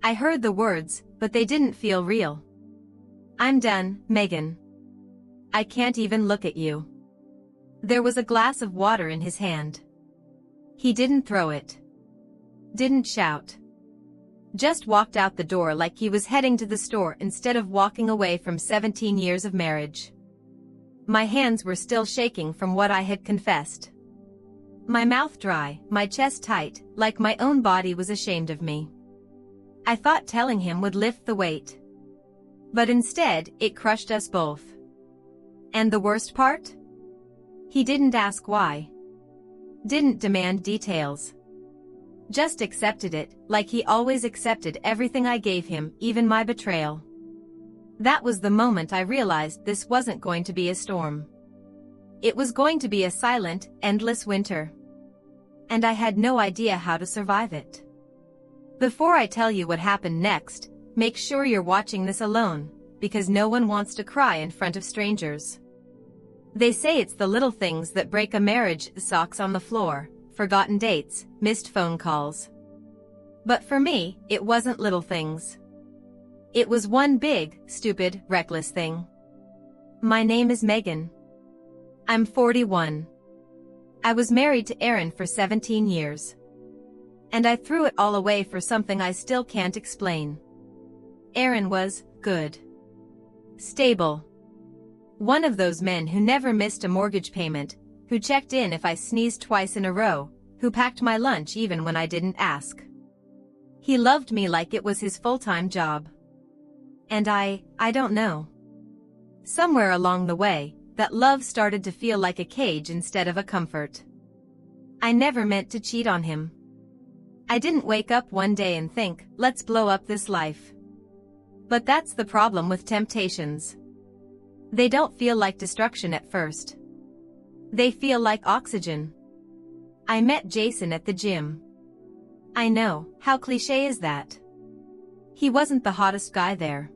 I heard the words, but they didn't feel real. I'm done, Megan. I can't even look at you. There was a glass of water in his hand. He didn't throw it. Didn't shout. Just walked out the door like he was heading to the store instead of walking away from 17 years of marriage. My hands were still shaking from what I had confessed. My mouth dry, my chest tight, like my own body was ashamed of me. I thought telling him would lift the weight. But instead, it crushed us both. And the worst part? He didn't ask why. Didn't demand details. Just accepted it, like he always accepted everything I gave him, even my betrayal. That was the moment I realized this wasn't going to be a storm. It was going to be a silent, endless winter. And I had no idea how to survive it. Before I tell you what happened next, make sure you're watching this alone, because no one wants to cry in front of strangers. They say it's the little things that break a marriage: socks on the floor, forgotten dates, missed phone calls. But for me, it wasn't little things. It was one big, stupid, reckless thing. My name is Megan. I'm 41. I was married to Aaron for 17 years. And I threw it all away for something I still can't explain. Aaron was good. Stable. One of those men who never missed a mortgage payment, who checked in if I sneezed twice in a row, who packed my lunch even when I didn't ask. He loved me like it was his full-time job. And I don't know. Somewhere along the way, that love started to feel like a cage instead of a comfort. I never meant to cheat on him. I didn't wake up one day and think, let's blow up this life. But that's the problem with temptations. They don't feel like destruction at first. They feel like oxygen. I met Jason at the gym. I know, how cliché is that? He wasn't the hottest guy there.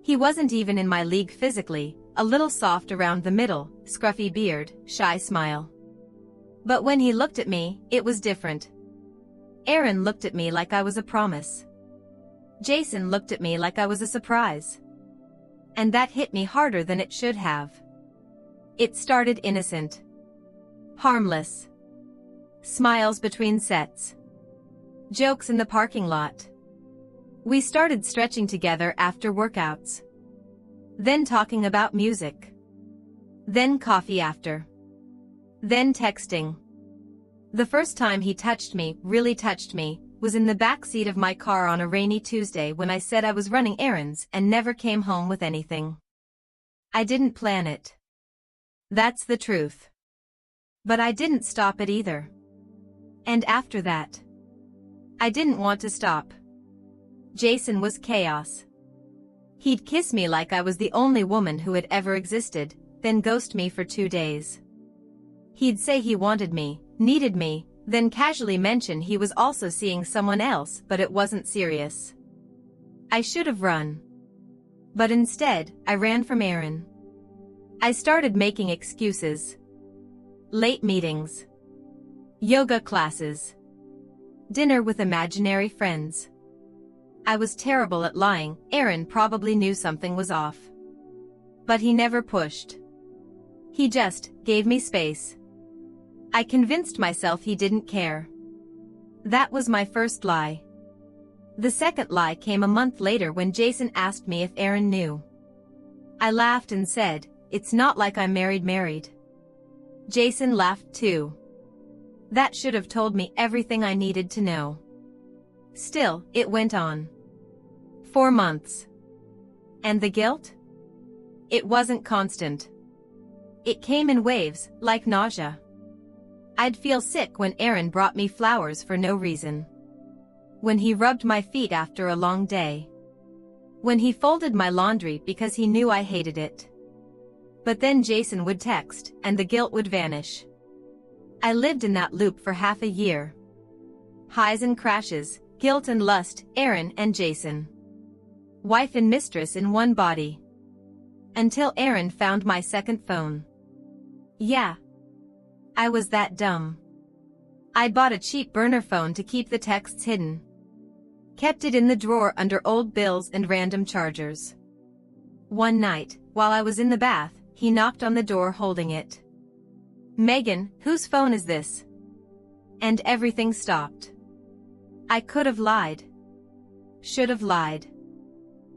He wasn't even in my league physically, a little soft around the middle, scruffy beard, shy smile. But when he looked at me, it was different. Aaron looked at me like I was a promise. Jason looked at me like I was a surprise. And that hit me harder than it should have. It started innocent. Harmless. Smiles between sets. Jokes in the parking lot. We started stretching together after workouts. Then talking about music. Then coffee after. Then texting. The first time he touched me, really touched me, was in the back seat of my car on a rainy Tuesday when I said I was running errands and never came home with anything. I didn't plan it. That's the truth. But I didn't stop it either. And after that, I didn't want to stop. Jason was chaos. He'd kiss me like I was the only woman who had ever existed, then ghost me for 2 days. He'd say he wanted me, needed me, then casually mention he was also seeing someone else, but it wasn't serious. I should have run. But instead, I ran from Aaron. I started making excuses. Late meetings. Yoga classes. Dinner with imaginary friends. I was terrible at lying. Aaron probably knew something was off. But he never pushed. He just gave me space. I convinced myself he didn't care. That was my first lie. The second lie came a month later when Jason asked me if Aaron knew. I laughed and said, "It's not like I'm married." Jason laughed too. That should have told me everything I needed to know. Still, it went on. 4 months. And the guilt? It wasn't constant. It came in waves, like nausea. I'd feel sick when Aaron brought me flowers for no reason. When he rubbed my feet after a long day. When he folded my laundry because he knew I hated it. But then Jason would text, and the guilt would vanish. I lived in that loop for half a year. Highs and crashes, guilt and lust, Aaron and Jason. Wife and mistress in one body. Until Aaron found my second phone. Yeah. I was that dumb. I bought a cheap burner phone to keep the texts hidden. Kept it in the drawer under old bills and random chargers. One night, while I was in the bath, he knocked on the door holding it. "Megan, whose phone is this?" And everything stopped. I could have lied. Should have lied.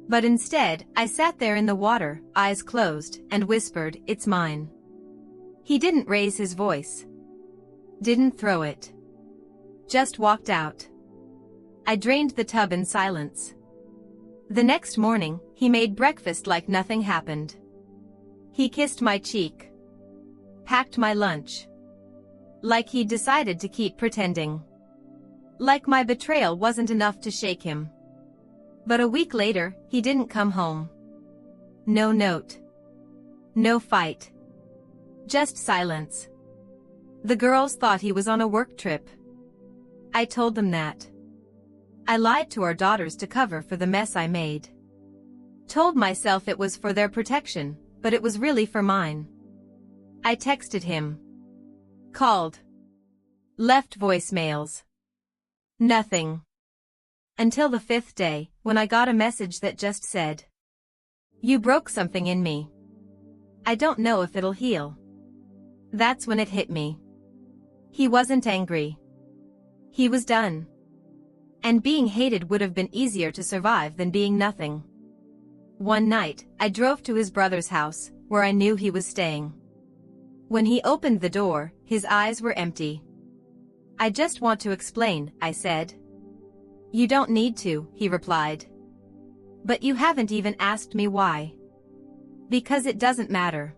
But instead, I sat there in the water, eyes closed, and whispered, "It's mine." He didn't raise his voice. Didn't throw it. Just walked out. I drained the tub in silence. The next morning, he made breakfast like nothing happened. He kissed my cheek. Packed my lunch. Like he'd decided to keep pretending. Like my betrayal wasn't enough to shake him. But a week later, he didn't come home. No note. No fight. Just silence. The girls thought he was on a work trip. I told them that. I lied to our daughters to cover for the mess I made. Told myself it was for their protection, but it was really for mine. I texted him. Called. Left voicemails. Nothing. Until the 5th day, when I got a message that just said, "You broke something in me. I don't know if it'll heal." That's when it hit me. He wasn't angry. He was done. And being hated would have been easier to survive than being nothing. One night, I drove to his brother's house, where I knew he was staying. When he opened the door, his eyes were empty. "I just want to explain," I said. "You don't need to," he replied. "But you haven't even asked me why." "Because it doesn't matter.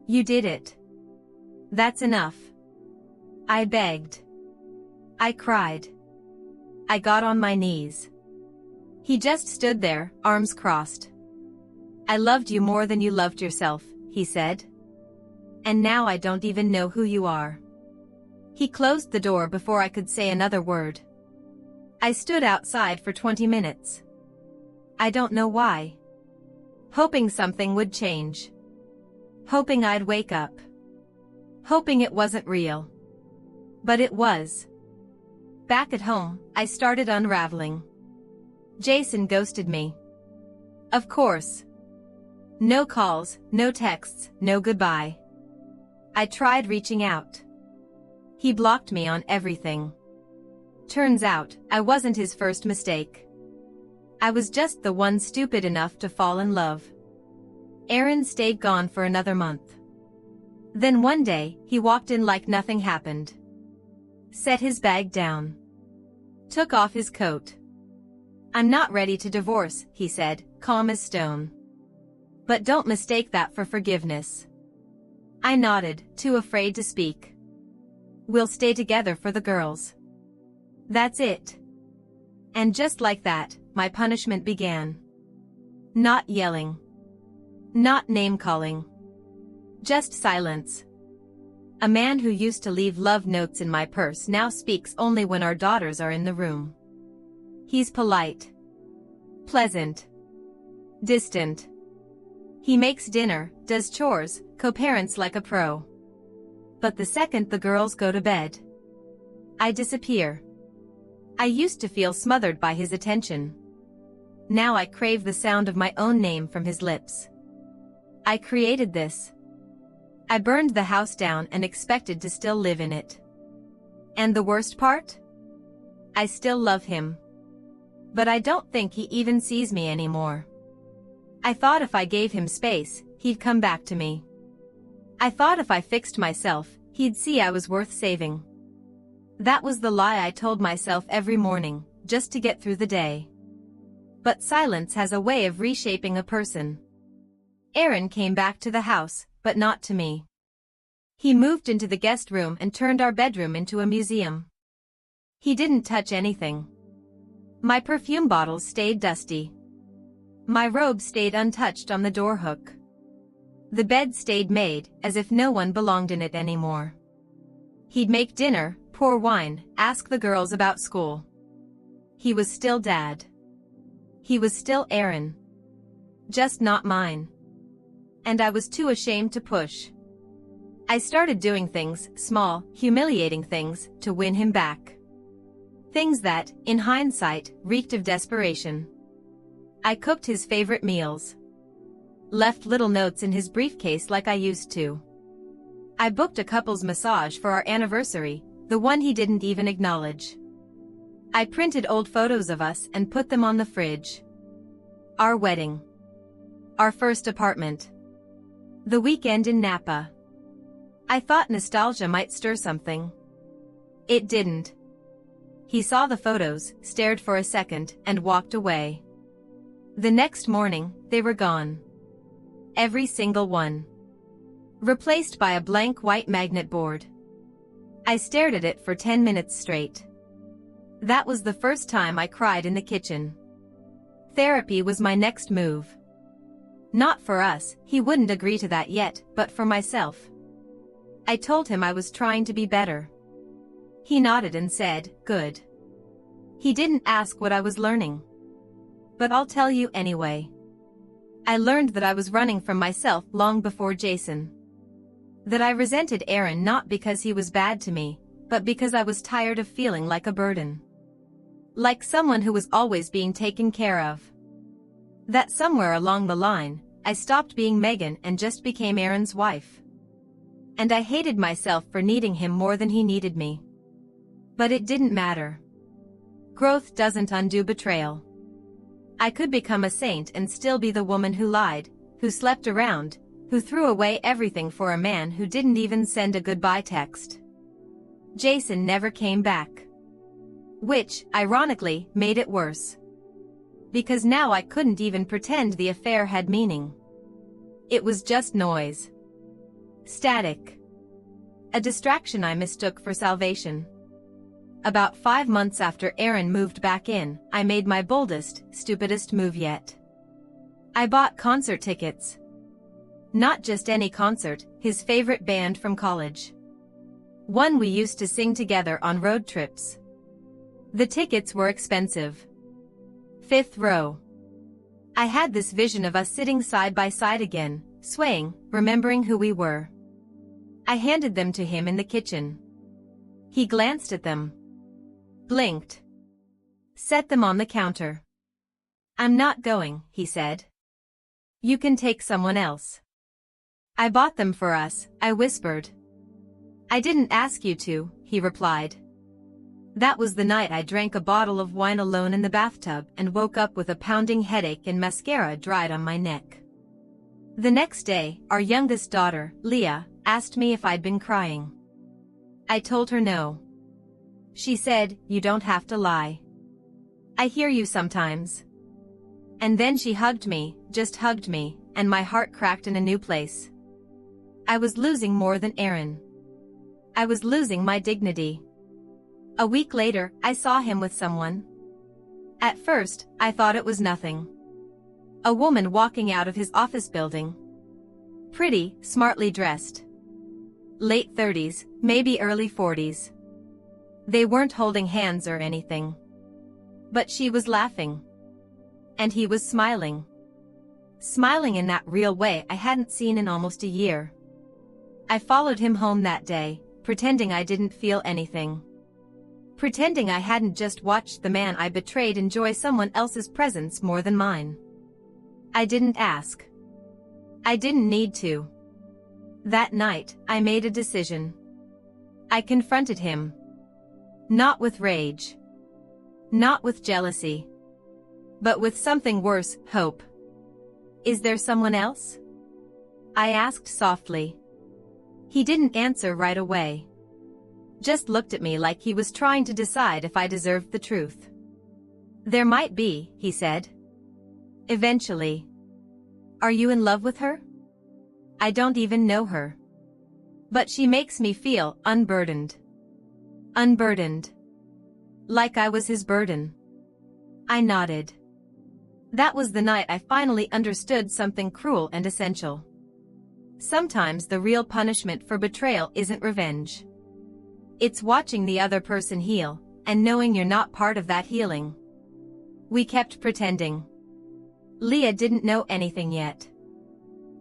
You did it. That's enough." I begged. I cried. I got on my knees. He just stood there, arms crossed. "I loved you more than you loved yourself," he said. "And now I don't even know who you are." He closed the door before I could say another word. I stood outside for 20 minutes. I don't know why. Hoping something would change. Hoping I'd wake up. Hoping it wasn't real. But it was. Back at home, I started unraveling. Jason ghosted me. Of course. No calls, no texts, no goodbye. I tried reaching out. He blocked me on everything. Turns out, I wasn't his first mistake. I was just the one stupid enough to fall in love. Aaron stayed gone for another month. Then one day, he walked in like nothing happened. Set his bag down. Took off his coat. "I'm not ready to divorce," he said, calm as stone. "But don't mistake that for forgiveness." I nodded, too afraid to speak. "We'll stay together for the girls. That's it." And just like that, my punishment began. Not yelling. Not name-calling. Just silence. A man who used to leave love notes in my purse now speaks only when our daughters are in the room. He's polite. Pleasant. Distant. He makes dinner, does chores, co-parents like a pro. But the second the girls go to bed, I disappear. I used to feel smothered by his attention. Now I crave the sound of my own name from his lips. I created this. I burned the house down and expected to still live in it. And the worst part? I still love him. But I don't think he even sees me anymore. I thought if I gave him space, he'd come back to me. I thought if I fixed myself, he'd see I was worth saving. That was the lie I told myself every morning, just to get through the day. But silence has a way of reshaping a person. Aaron came back to the house, but not to me. He moved into the guest room and turned our bedroom into a museum. He didn't touch anything. My perfume bottles stayed dusty. My robe stayed untouched on the door hook. The bed stayed made, as if no one belonged in it anymore. He'd make dinner, pour wine, ask the girls about school. He was still Dad. He was still Aaron. Just not mine. And I was too ashamed to push. I started doing things, small, humiliating things, to win him back. Things that, in hindsight, reeked of desperation. I cooked his favorite meals. Left little notes in his briefcase like I used to. I booked a couple's massage for our anniversary, the one he didn't even acknowledge. I printed old photos of us and put them on the fridge. Our wedding. Our first apartment. The weekend in Napa. I thought nostalgia might stir something. It didn't. He saw the photos, stared for a second, and walked away. The next morning, they were gone. Every single one. Replaced by a blank white magnet board. I stared at it for 10 minutes straight. That was the first time I cried in the kitchen. Therapy was my next move. Not for us, he wouldn't agree to that yet, but for myself. I told him I was trying to be better. He nodded and said, "Good." He didn't ask what I was learning. But I'll tell you anyway. I learned that I was running from myself long before Jason. That I resented Aaron not because he was bad to me, but because I was tired of feeling like a burden. Like someone who was always being taken care of. That somewhere along the line, I stopped being Megan and just became Aaron's wife. And I hated myself for needing him more than he needed me. But it didn't matter. Growth doesn't undo betrayal. I could become a saint and still be the woman who lied, who slept around, who threw away everything for a man who didn't even send a goodbye text. Jason never came back. Which, ironically, made it worse. Because now I couldn't even pretend the affair had meaning. It was just noise. Static. A distraction I mistook for salvation. About 5 months after Aaron moved back in, I made my boldest, stupidest move yet. I bought concert tickets. Not just any concert, his favorite band from college. One we used to sing together on road trips. The tickets were expensive. 5th row. I had this vision of us sitting side by side again, swaying, remembering who we were. I handed them to him in the kitchen. He glanced at them. Blinked. Set them on the counter. "I'm not going," he said. "You can take someone else." "I bought them for us," I whispered. "I didn't ask you to," he replied. That was the night I drank a bottle of wine alone in the bathtub and woke up with a pounding headache and mascara dried on my neck. The next day, our youngest daughter, Leah, asked me if I'd been crying. I told her no. She said, "You don't have to lie. I hear you sometimes." And then she hugged me, just hugged me, and my heart cracked in a new place. I was losing more than Aaron. I was losing my dignity. A week later, I saw him with someone. At first, I thought it was nothing. A woman walking out of his office building. Pretty, smartly dressed. Late 30s, maybe early 40s. They weren't holding hands or anything. But she was laughing. And he was smiling. Smiling in that real way I hadn't seen in almost a year. I followed him home that day, pretending I didn't feel anything. Pretending I hadn't just watched the man I betrayed enjoy someone else's presence more than mine. I didn't ask. I didn't need to. That night, I made a decision. I confronted him. Not with rage. Not with jealousy. But with something worse, hope. "Is there someone else?" I asked softly. He didn't answer right away. Just looked at me like he was trying to decide if I deserved the truth. "There might be," he said. "Eventually." "Are you in love with her?" "I don't even know her. But she makes me feel unburdened." Unburdened. Like I was his burden. I nodded. That was the night I finally understood something cruel and essential. Sometimes the real punishment for betrayal isn't revenge. It's watching the other person heal, and knowing you're not part of that healing. We kept pretending. Leah didn't know anything yet.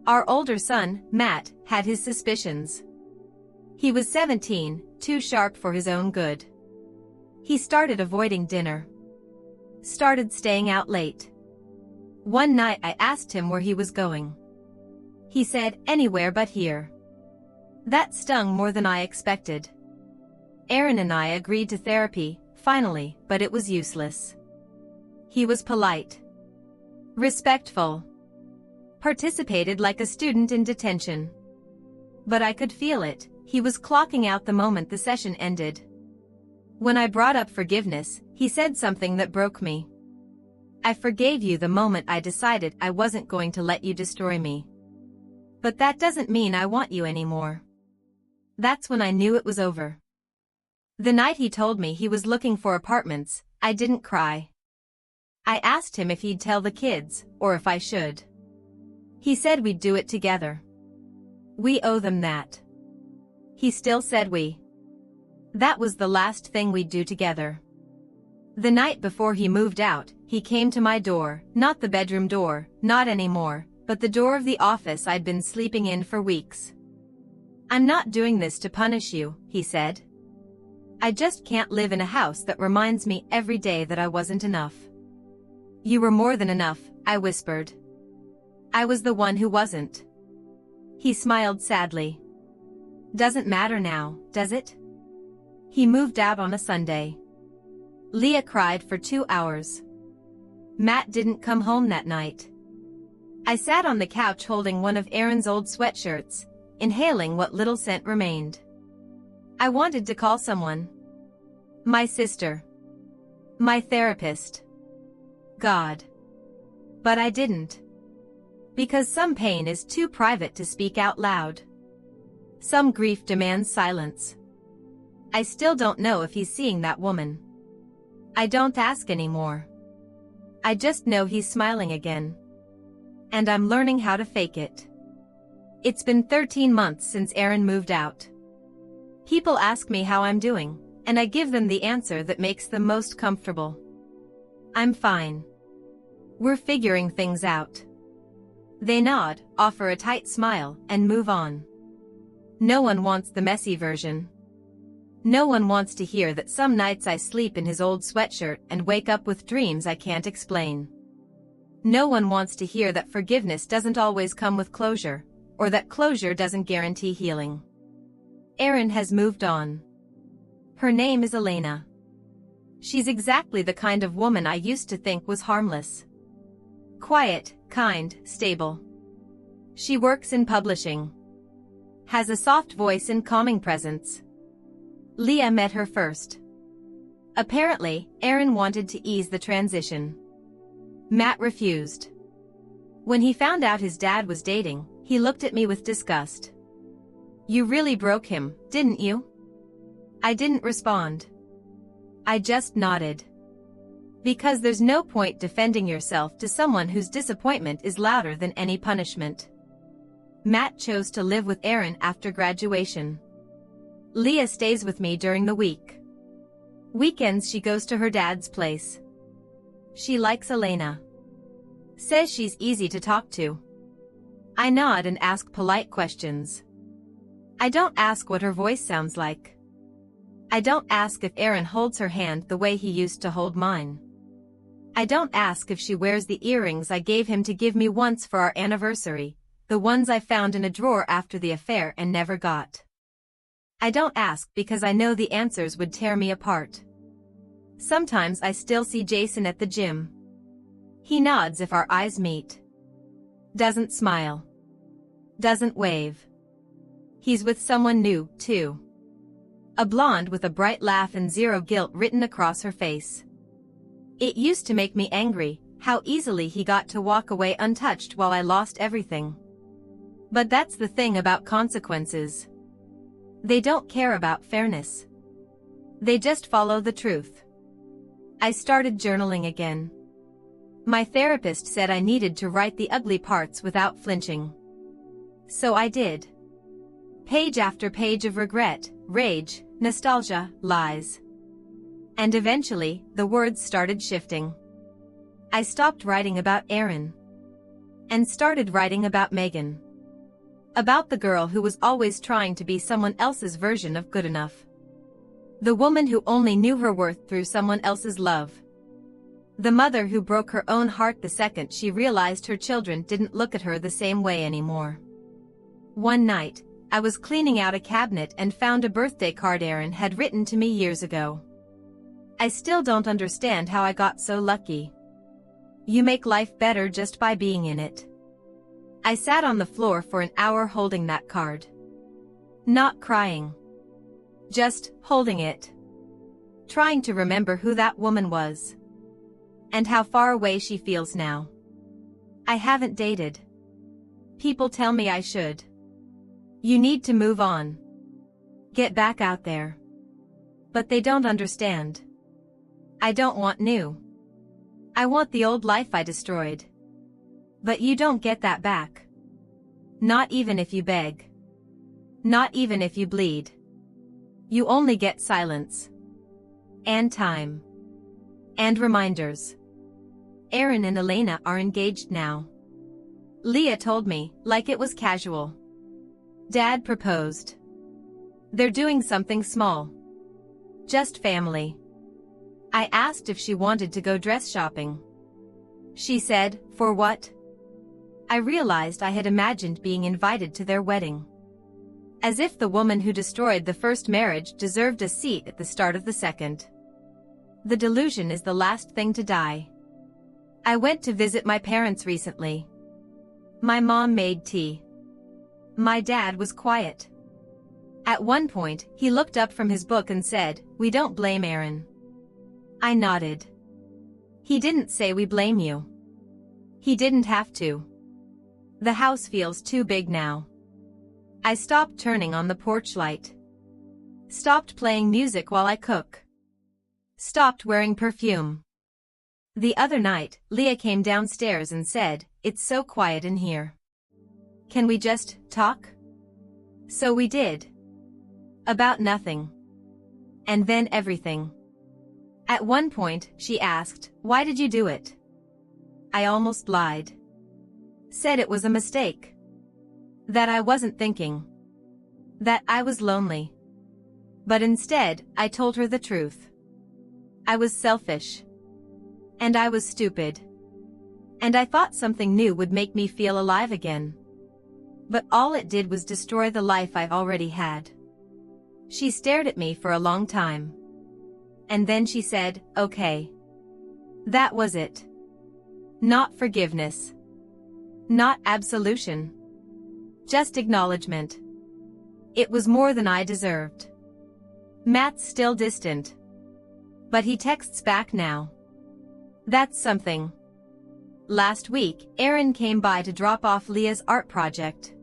Our older son, Matt, had his suspicions. He was 17, too sharp for his own good. He started avoiding dinner. Started staying out late. One night I asked him where he was going. He said, anywhere but here. That stung more than I expected. Aaron and I agreed to therapy, finally, but it was useless. He was polite. Respectful. Participated like a student in detention. But I could feel it, he was clocking out the moment the session ended. When I brought up forgiveness, he said something that broke me. I forgave you the moment I decided I wasn't going to let you destroy me. But that doesn't mean I want you anymore. That's when I knew it was over. The night he told me he was looking for apartments, I didn't cry. I asked him if he'd tell the kids, or if I should. He said we'd do it together. We owe them that. He still said we. That was the last thing we'd do together. The night before he moved out, he came to my door, not the bedroom door, not anymore, but the door of the office I'd been sleeping in for weeks. I'm not doing this to punish you, he said. I just can't live in a house that reminds me every day that I wasn't enough. You were more than enough, I whispered. I was the one who wasn't. He smiled sadly. Doesn't matter now, does it? He moved out on a Sunday. Leah cried for 2 hours. Matt didn't come home that night. I sat on the couch holding one of Aaron's old sweatshirts, inhaling what little scent remained. I wanted to call someone. My sister. My therapist. God. But I didn't. Because some pain is too private to speak out loud. Some grief demands silence. I still don't know if he's seeing that woman. I don't ask anymore. I just know he's smiling again. And I'm learning how to fake it. It's been 13 months since Aaron moved out. People ask me how I'm doing, and I give them the answer that makes them most comfortable. I'm fine. We're figuring things out. They nod, offer a tight smile, and move on. No one wants the messy version. No one wants to hear that some nights I sleep in his old sweatshirt and wake up with dreams I can't explain. No one wants to hear that forgiveness doesn't always come with closure, or that closure doesn't guarantee healing. Erin has moved on. Her name is Elena. She's exactly the kind of woman I used to think was harmless. Quiet, kind, stable. She works in publishing. Has a soft voice and calming presence. Leah met her first. Apparently, Aaron wanted to ease the transition. Matt refused. When he found out his dad was dating, he looked at me with disgust. You really broke him, didn't you? I didn't respond. I just nodded. Because there's no point defending yourself to someone whose disappointment is louder than any punishment. Matt chose to live with Aaron after graduation. Leah stays with me during the week. Weekends she goes to her dad's place. She likes Elena. Says she's easy to talk to. I nod and ask polite questions. I don't ask what her voice sounds like. I don't ask if Aaron holds her hand the way he used to hold mine. I don't ask if she wears the earrings I gave him to give me once for our anniversary, the ones I found in a drawer after the affair and never got. I don't ask because I know the answers would tear me apart. Sometimes I still see Jason at the gym. He nods if our eyes meet. Doesn't smile. Doesn't wave. He's with someone new, too. A blonde with a bright laugh and zero guilt written across her face. It used to make me angry, how easily he got to walk away untouched while I lost everything. But that's the thing about consequences. They don't care about fairness. They just follow the truth. I started journaling again. My therapist said I needed to write the ugly parts without flinching. So I did. Page after page of regret, rage, nostalgia, lies. And eventually, the words started shifting. I stopped writing about Aaron. And started writing about Megan. About the girl who was always trying to be someone else's version of good enough. The woman who only knew her worth through someone else's love. The mother who broke her own heart the second she realized her children didn't look at her the same way anymore. One night, I was cleaning out a cabinet and found a birthday card Aaron had written to me years ago. I still don't understand how I got so lucky. You make life better just by being in it. I sat on the floor for an hour holding that card. Not crying. Just holding it. Trying to remember who that woman was. And how far away she feels now. I haven't dated. People tell me I should. You need to move on. Get back out there. But they don't understand. I don't want new. I want the old life I destroyed. But you don't get that back. Not even if you beg. Not even if you bleed. You only get silence. And time. And reminders. Aaron and Elena are engaged now. Leah told me, like it was casual. Dad proposed. They're doing something small. Just family. I asked if she wanted to go dress shopping. She said, for what? I realized I had imagined being invited to their wedding. As if the woman who destroyed the first marriage deserved a seat at the start of the second. The delusion is the last thing to die. I went to visit my parents recently. My mom made tea. My dad was quiet. At one point, he looked up from his book and said, "We don't blame Aaron." I nodded. He didn't say we blame you. He didn't have to. The house feels too big now. I stopped turning on the porch light. Stopped playing music while I cook. Stopped wearing perfume. The other night, Leah came downstairs and said, "It's so quiet in here. Can we just talk?" So we did. About nothing. And then everything. At one point, she asked, "Why did you do it?" I almost lied. Said it was a mistake. That I wasn't thinking. That I was lonely. But instead, I told her the truth. I was selfish. And I was stupid. And I thought something new would make me feel alive again. But all it did was destroy the life I already had. She stared at me for a long time. And then she said, "Okay." That was it. Not forgiveness. Not absolution. Just acknowledgement. It was more than I deserved. Matt's still distant. But he texts back now. That's something. Last week, Aaron came by to drop off Leah's art project.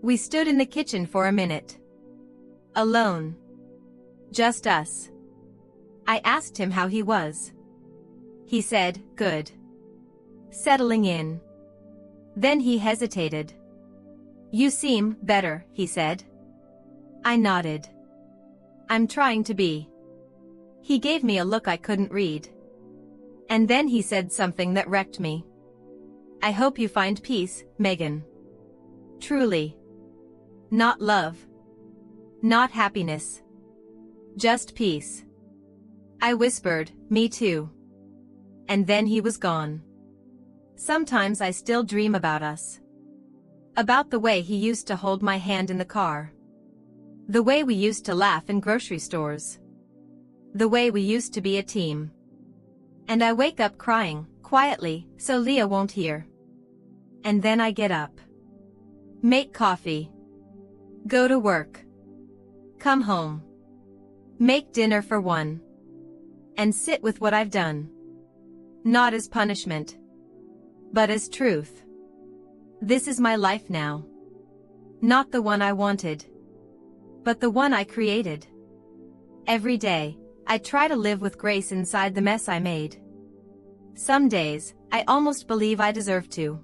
We stood in the kitchen for a minute. Alone. Just us. I asked him how he was. He said, "Good. Settling in." Then he hesitated. "You seem better," he said. I nodded. "I'm trying to be." He gave me a look I couldn't read. And then he said something that wrecked me. "I hope you find peace, Megan. Truly. Not love. Not happiness. Just peace." I whispered, "Me too." And then he was gone. Sometimes I still dream about us. About the way he used to hold my hand in the car. The way we used to laugh in grocery stores. The way we used to be a team. And I wake up crying, quietly, so Leah won't hear. And then I get up. Make coffee. Go to work. Come home. Make dinner for one. And sit with what I've done. Not as punishment. But as truth. This is my life now. Not the one I wanted. But the one I created. Every day, I try to live with grace inside the mess I made. Some days, I almost believe I deserve to.